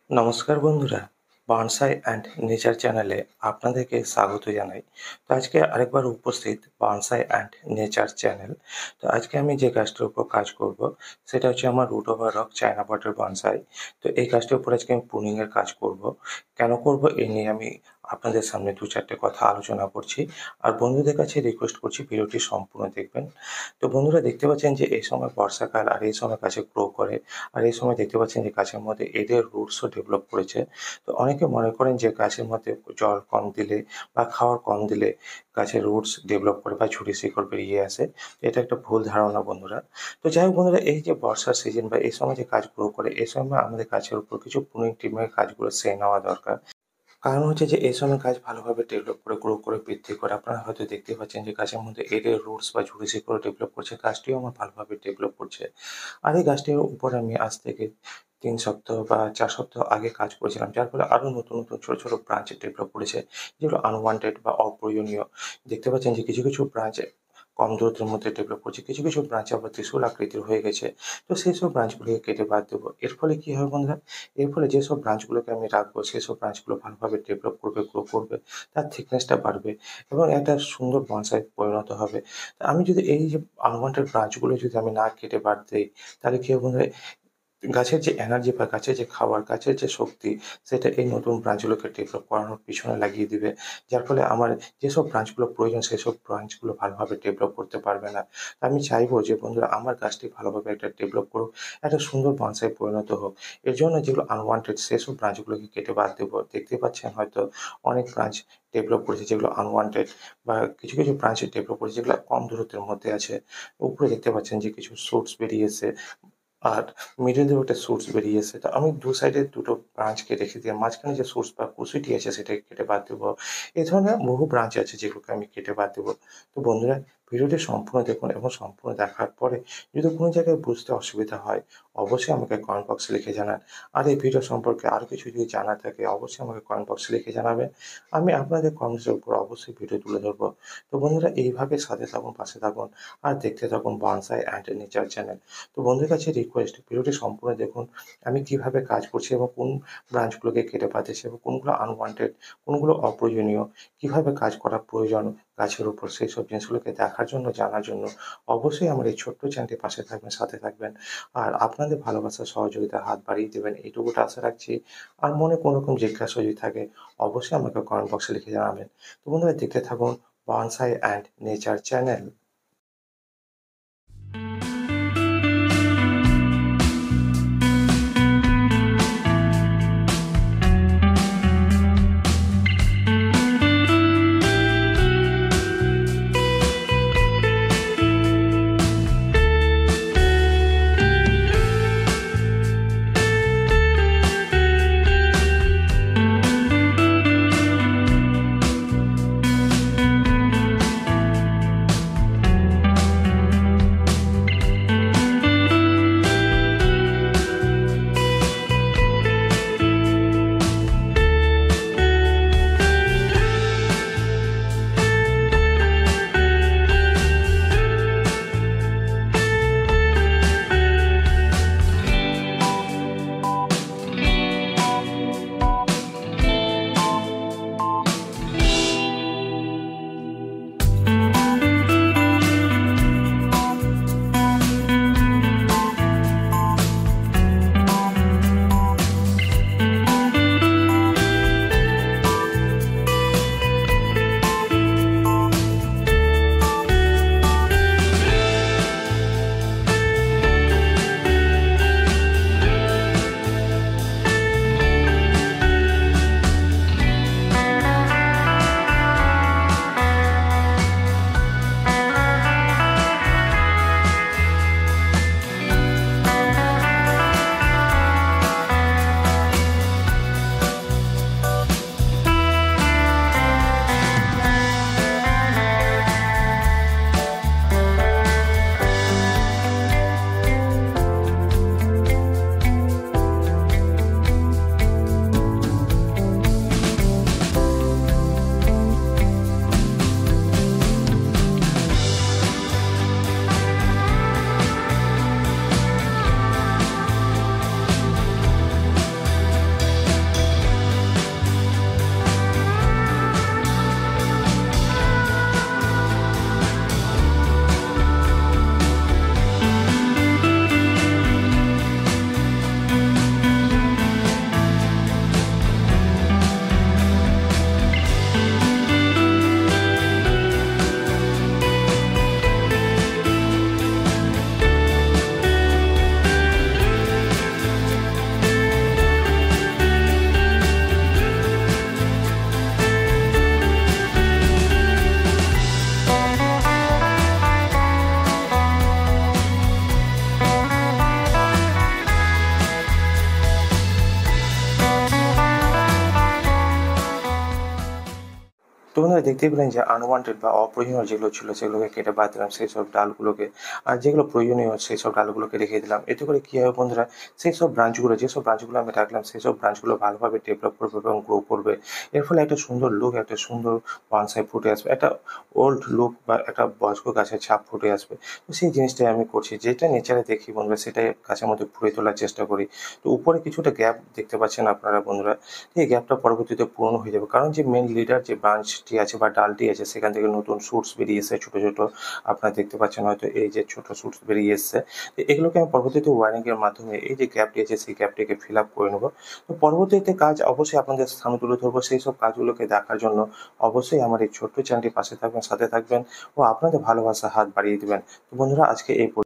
নমস্কার বন্ধুরা, bonsai and nature চ্যানেলে আপনাদেরকে স্বাগত জানাই। তো আজকে আরেকবার উপস্থিত বনসাই অ্যান্ড নেচার চ্যানেল। তো আজকে আমি যে গাছটার উপর কাজ করব সেটা হচ্ছে আমার রুট ওভার রক চায়না পটের বনসাই। তো এই গাছটার উপর আজকে আমি প্রুনিংয়ের কাজ করব। কেন করব এই নিয়ে আমি আপনাদের সামনে দু চারটে কথা আলোচনা করছি। আর বন্ধুদের কাছে রিকোয়েস্ট করছি ভিডিওটি সম্পূর্ণ দেখবেন। তো বন্ধুরা দেখতে পাচ্ছেন যে এই সময় বর্ষাকাল আর এই সময় গাছে গ্রো করে। আর এই সময় দেখতে পাচ্ছেন যে গাছের মধ্যে এদের রুটসও ডেভেলপ করেছে। তো অনেকে মনে করেন যে গাছের মধ্যে জল কম দিলে বা খাবার কম দিলে গাছের রুটস ডেভেলপ করে বা ঝুরি শিকড় বেরিয়ে আসে। তো এটা একটা ভুল ধারণা বন্ধুরা। তো যাই হোক বন্ধুরা, এই যে বর্ষার সিজন বা এই সময় যে গাছ গ্রো করে এই সময় আমাদের গাছের উপর কিছু প্রুনিং ট্রিটমেন্টের কাজগুলো সেরে নেওয়া দরকার। কারণ হচ্ছে যে এই সময় গাছ ভালোভাবে ডেভেলপ করে গ্রো করে বৃদ্ধি করে। আপনারা হয়তো দেখতে পাচ্ছেন যে গাছের মধ্যে এদের রুটস বা ঝুরি শিকড় ডেভেলপ করছে, গাছটিও আমার ভালোভাবে ডেভেলপ করছে। আর এই গাছটির উপর আমি আজ থেকে ৩ সপ্তাহ বা ৪ সপ্তাহ আগে কাজ করেছিলাম, যার ফলে আরও নতুন নতুন ছোট ছোট ব্রাঞ্চ ডেভেলপ করেছে, যেগুলো আনওয়ান্টেড বা অপ্রয়োজনীয়। দেখতে পাচ্ছেন যে কিছু কিছু ব্রাঞ্চ কম দূরত্বের মধ্যে ডেভেলপ করছে, কিছু কিছু ব্রাঞ্চ আবার ত্রিশূল আকৃতির হয়ে গেছে। তো সেই সব ব্রাঞ্চগুলোকে কেটে বাদ দেবো। এর ফলে কী হবে বন্ধুরা, এর ফলে যেসব ব্রাঞ্চগুলোকে আমি রাখবো সেসব ব্রাঞ্চগুলো ভালোভাবে ডেভেলপ করবে, গ্রো করবে, তার থিকনেসটা বাড়বে এবং একটা সুন্দর বনসাই পরিণত হবে। তা আমি যদি এই যে আনওয়ান্টেড ব্রাঞ্চগুলো যদি আমি না কেটে বাদ দেই, তাহলে কী হবে বন্ধুরা, গাছের যে এনার্জি বা গাছের যে খাবার, গাছের যে শক্তি, সেটা এই নতুন ব্রাঞ্চগুলোকে ডেভেলপ করানোর পিছনে লাগিয়ে দিবে। যার ফলে আমার যেসব ব্রাঞ্চগুলো প্রয়োজন সেসব ব্রাঞ্চগুলো ভালোভাবে ডেভেলপ করতে পারবে না। আমি চাইবো যে বন্ধুরা আমার গাছটি ভালোভাবে একটা ডেভেলপ করুক, একটা সুন্দর বনসাই পরিণত হোক। এর জন্য যেগুলো আনওয়ান্টেড সেসব ব্রাঞ্চগুলোকে কেটে বাদ দেবো। দেখতেই পাচ্ছেন হয়তো অনেক ব্রাঞ্চ ডেভেলপ করেছে যেগুলো আনওয়ান্টেড, বা কিছু কিছু ব্রাঞ্চ ডেভেলপ করেছে যেগুলো কম দূরত্বের মধ্যে আছে। উপরে দেখতে পাচ্ছেন যে কিছু শুটস বেরিয়েছে আর মিডল দিয়েও একটা সোর্স বেরিয়েছে। তো আমি দু সাইডে দুটো ব্রাঞ্চকে রেখে দিয়ে মাঝখানে যে সোর্স বা কুশিটি আছে সেটাকে কেটে বাদ দেবো। এ ধরনের বহু ব্রাঞ্চ আছে যেগুলোকে আমি কেটে বাদ দেবো। তো বন্ধুরা, ভিডিওটি সম্পূর্ণ দেখুন এবং সম্পূর্ণ দেখার পরে যদি কোনো জায়গায় বুঝতে অসুবিধা হয় অবশ্যই আমাকে কমেন্ট বক্সে লিখে জানান। আর এই ভিডিও সম্পর্কে আরও কিছু যদি জানার থাকে অবশ্যই আমাকে কমেন্ট বক্সে লিখে জানাবেন। আমি আপনাদের কমেন্টসের উপর অবশ্যই ভিডিও তুলে ধরবো। তো বন্ধুরা, এইভাবে সাথে থাকুন, পাশে থাকুন আর দেখতে থাকুন বনসাই অ্যান্ড নেচার চ্যানেল। তো বন্ধুদের কাছে রিকোয়েস্ট, ভিডিওটি সম্পূর্ণ দেখুন আমি কিভাবে কাজ করছি এবং কোন ব্রাঞ্চগুলোকে কেটে বাদ দিচ্ছি এবং কোনগুলো আনওয়ান্টেড, কোনগুলো অপ্রয়োজনীয়, কিভাবে কাজ করা প্রয়োজন গাছের উপর, সেই সব জিনিসগুলোকে দেখার জন্য, জানার জন্য অবশ্যই আমার এই ছোট্ট চ্যানেলটির পাশে থাকবেন, সাথে থাকবেন। আর আপনাদের ভালোবাসা সহযোগিতার হাত বাড়িয়ে দেবেন এইটুকুটা আশা রাখছি। আর মনে কোনো রকম জিজ্ঞাসা যদি থাকে অবশ্যই আমাকে কমেন্ট বক্সে লিখে জানাবেন। তো বন্ধুরা, দেখতে থাকুন বনসাই অ্যান্ড নেচার চ্যানেল। তো বন্ধুরা দেখতেই পেলেন যে আনওয়ান্টেড বা অপ্রয়োজনীয় যেগুলো ছিল সেগুলোকে কেটে বাদ দিলাম, সেই সব ডালগুলোকে। আর যেগুলো প্রয়োজনীয় সেই সব ডালগুলোকে রেখে দিলাম। এতে করে কী হবে বন্ধুরা, সেই সব ব্রাঞ্চগুলো, যেসব ব্রাঞ্চগুলো আমি রাখলাম সেই সব ব্রাঞ্চগুলো ভালোভাবে ডেভেলপ করবে এবং গ্রো করবে। এর ফলে একটা সুন্দর লুক, একটা সুন্দর বনসাই ফুটে আসবে। একটা ওল্ড লুক বা একটা বয়স্ক গাছের ছাপ ফুটে আসবে। তো সেই জিনিসটাই আমি করছি। যেটা নেচারে দেখি বন্ধুরা সেটাই গাছের মধ্যে ফুটিয়ে তোলার চেষ্টা করি। তো উপরে কিছুটা গ্যাপ দেখতে পাচ্ছেন আপনারা বন্ধুরা। এই গ্যাপটা পরবর্তীতে পূরণ হয়ে যাবে। কারণ যে মেইন লিডার যে ব্রাঞ্চটি আছে বা ডালটি আছে সেখান থেকে নতুন শুটস বেরিয়ে এসেছে ছোট, ছোট। আপনারা দেখতে পাচ্ছেন হয়তো এই যে ছোট শুটস বেরিয়ে এসছে। তো এগুলোকে আমি পরবর্তীতে ওয়ারিং এর মাধ্যমে এই যে গ্যাপটি আছে সেই গ্যাপটিকে ফিল আপ করে নেব। তো পরবর্তীতে কাজ অবশ্যই আপনাদের সামনে তুলে ধরবো। সেই সব কাজগুলোকে দেখার জন্য অবশ্যই আমার এই ছোট্ট চ্যানেলটির পাশে থাকবেন, সাথে থাকবেন ও আপনাদের ভালোবাসার হাত বাড়িয়ে দিবেন। তো বন্ধুরা আজকে এই